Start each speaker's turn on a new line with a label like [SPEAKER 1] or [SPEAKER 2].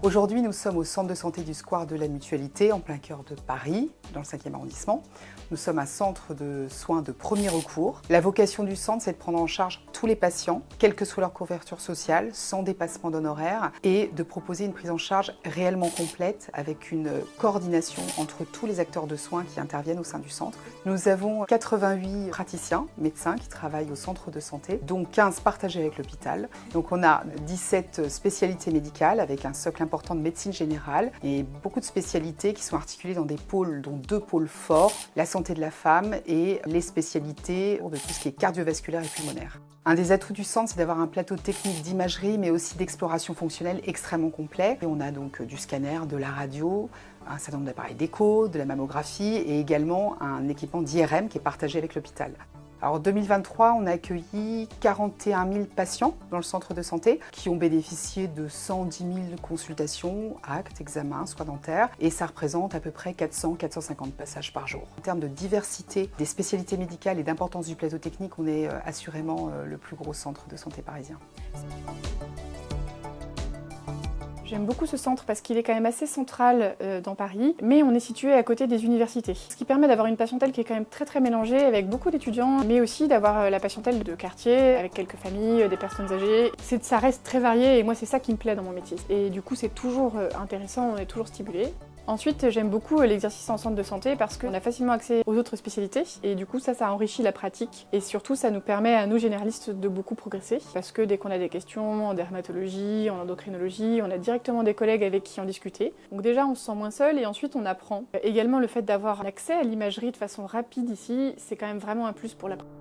[SPEAKER 1] Aujourd'hui, nous sommes au centre de santé du Square de la Mutualité, en plein cœur de Paris, dans le 5e arrondissement. Nous sommes un centre de soins de premier recours. La vocation du centre, c'est de prendre en charge tous les patients, quelle que soit leur couverture sociale, sans dépassement d'honoraires, et de proposer une prise en charge réellement complète avec une coordination entre tous les acteurs de soins qui interviennent au sein du centre. Nous avons 88 praticiens, médecins qui travaillent au centre de santé, dont 15 partagés avec l'hôpital. Donc on a 17 spécialités médicales avec un socle important de médecine générale et beaucoup de spécialités qui sont articulées dans des pôles, dont 2 pôles forts, la santé de la femme et les spécialités de tout ce qui est cardiovasculaire et pulmonaire. Un des atouts du centre, c'est d'avoir un plateau technique d'imagerie, mais aussi d'exploration fonctionnelle extrêmement complet. Et on a donc du scanner, de la radio, un certain nombre d'appareils d'écho, de la mammographie et également un équipement d'IRM qui est partagé avec l'hôpital. Alors en 2023, on a accueilli 41 000 patients dans le centre de santé qui ont bénéficié de 110 000 consultations, actes, examens, soins dentaires et ça représente à peu près 400-450 passages par jour. En termes de diversité des spécialités médicales et d'importance du plateau technique, on est assurément le plus gros centre de santé parisien.
[SPEAKER 2] J'aime beaucoup ce centre parce qu'il est quand même assez central dans Paris, mais on est situé à côté des universités. Ce qui permet d'avoir une patientèle qui est quand même très mélangée, avec beaucoup d'étudiants, mais aussi d'avoir la patientèle de quartier, avec quelques familles, des personnes âgées. Ça reste très varié et moi c'est ça qui me plaît dans mon métier. Et du coup c'est toujours intéressant, on est toujours stimulé. Ensuite, j'aime beaucoup l'exercice en centre de santé parce qu'on a facilement accès aux autres spécialités et du coup ça enrichit la pratique et surtout ça nous permet à nous généralistes de beaucoup progresser parce que dès qu'on a des questions en dermatologie, en endocrinologie, on a directement des collègues avec qui en discuter. Donc déjà on se sent moins seul et ensuite on apprend. Également le fait d'avoir accès à l'imagerie de façon rapide ici, c'est quand même vraiment un plus pour la pratique.